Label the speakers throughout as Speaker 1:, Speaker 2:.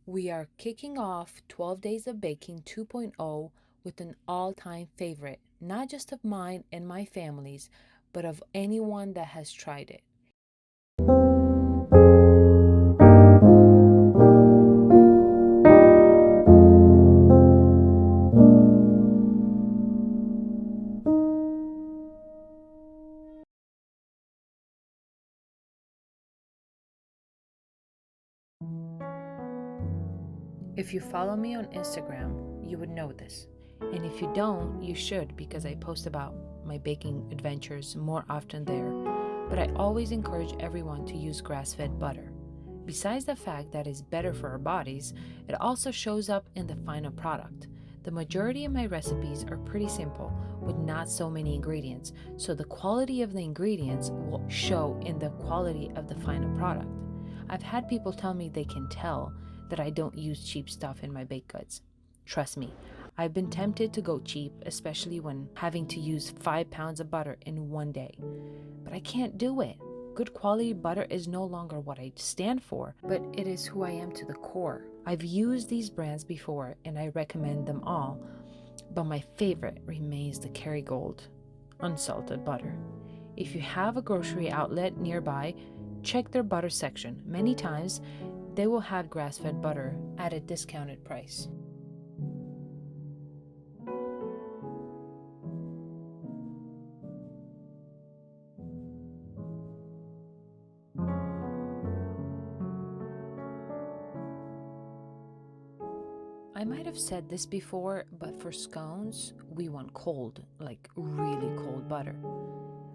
Speaker 1: We are kicking off 12 Days of Baking 2.0 with an all-time favorite, not just of mine and my family's, but of anyone that has tried it. If you follow me on Instagram, you would know this. And if you don't, you should, because I post about my baking adventures more often there. But I always encourage everyone to use grass-fed butter. Besides the fact that it's better for our bodies, it also shows up in the final product. The majority of my recipes are pretty simple with not so many ingredients, so the quality of the ingredients will show in the quality of the final product. I've had people tell me they can tell that I don't use cheap stuff in my baked goods. Trust me, I've been tempted to go cheap, especially when having to use 5 pounds of butter in one day. But I can't do it. Good quality butter is no longer what I stand for, but it is who I am to the core. I've used these brands before and I recommend them all, but my favorite remains the Kerrygold unsalted butter. If you have a grocery outlet nearby, check their butter section. Many times, they will have grass-fed butter at a discounted price. I might have said this before, but for scones, we want cold, like really cold butter.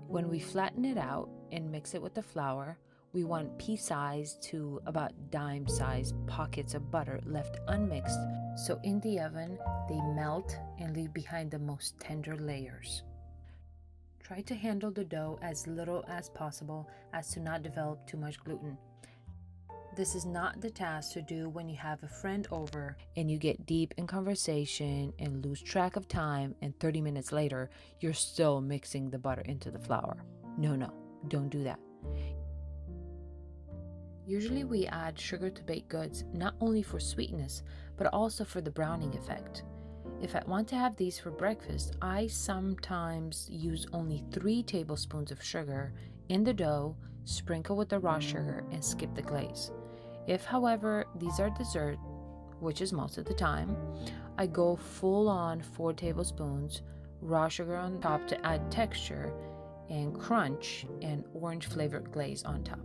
Speaker 1: When we flatten it out and mix it with the flour, we want pea-sized to about dime-sized pockets of butter left unmixed, so in the oven they melt and leave behind the most tender layers. Try to handle the dough as little as possible as to not develop too much gluten. This is not the task to do when you have a friend over and you get deep in conversation and lose track of time, and 30 minutes later, you're still mixing the butter into the flour. No, don't do that. Usually we add sugar to baked goods not only for sweetness, but also for the browning effect. If I want to have these for breakfast, I sometimes use only 3 tablespoons of sugar in the dough, sprinkle with the raw sugar, and skip the glaze. If, however, these are dessert, which is most of the time, I go full on 4 tablespoons, raw sugar on top to add texture, and crunch and orange flavored glaze on top.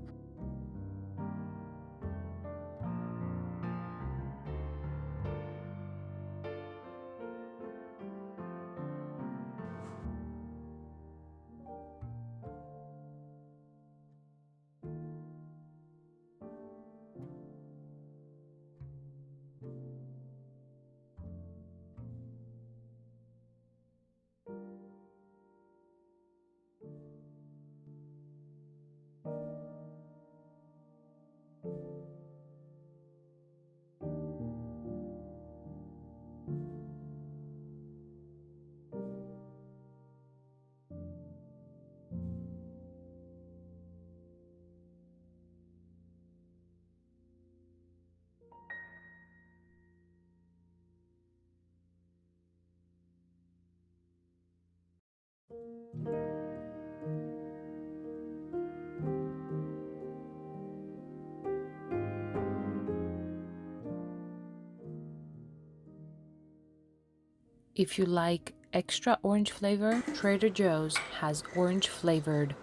Speaker 1: If you like extra orange flavor, Trader Joe's has orange flavored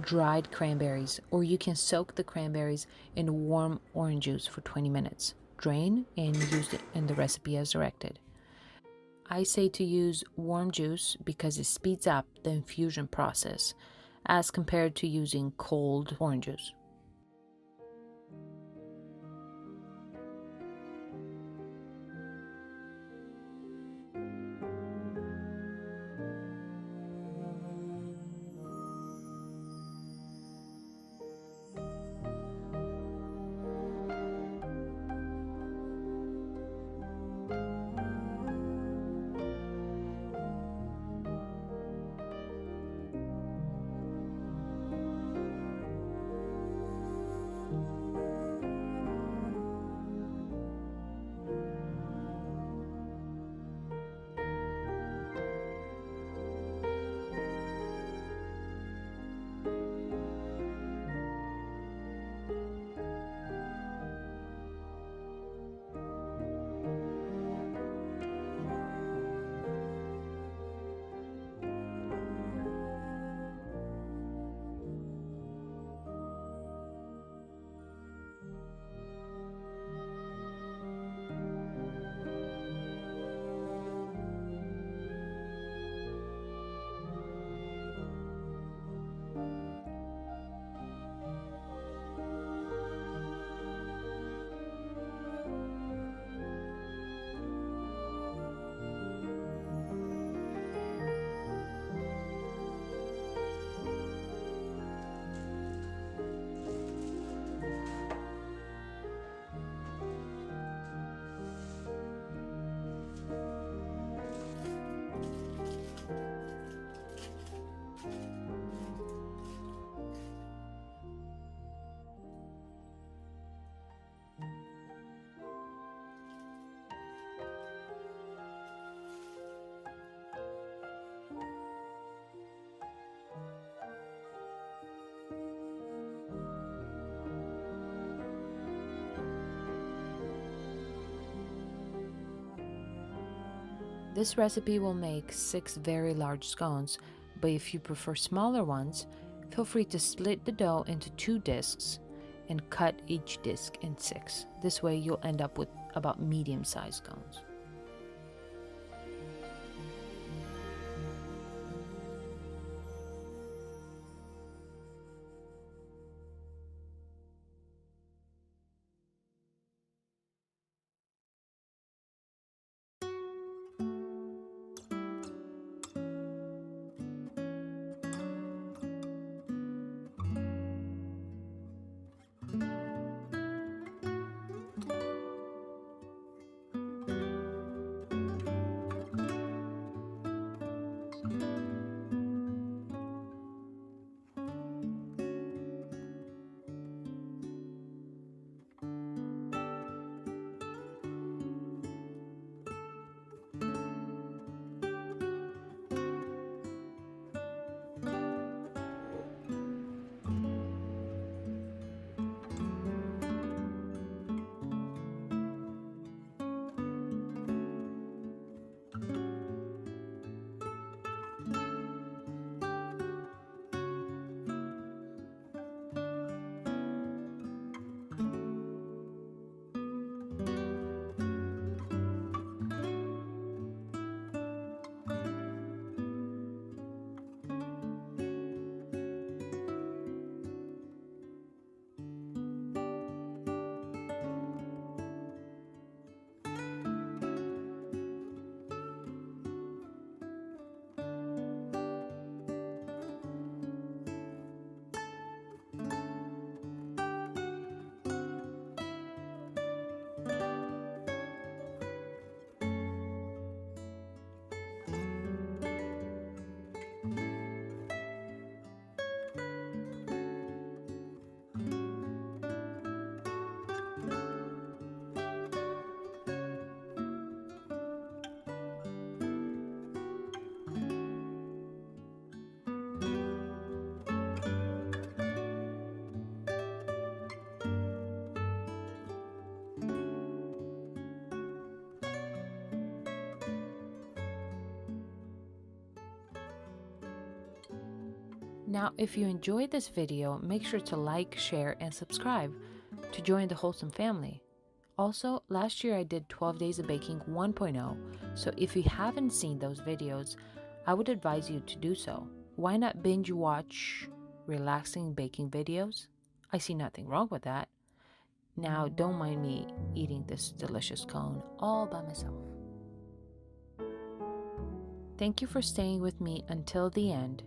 Speaker 1: dried cranberries, or you can soak the cranberries in warm orange juice for 20 minutes. Drain and use it in the recipe as directed. I say to use warm juice because it speeds up the infusion process as compared to using cold orange juice. This recipe will make 6 very large scones, but if you prefer smaller ones, feel free to split the dough into 2 discs and cut each disc in 6. This way you'll end up with about medium-sized scones. Now, if you enjoyed this video, make sure to like, share, and subscribe to join the wholesome family. Also, last year I did 12 Days of Baking 1.0, so if you haven't seen those videos, I would advise you to do so. Why not binge watch relaxing baking videos? I see nothing wrong with that. Now, don't mind me eating this delicious cone all by myself. Thank you for staying with me until the end,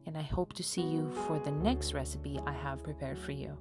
Speaker 1: and I hope to see you for the next recipe I have prepared for you.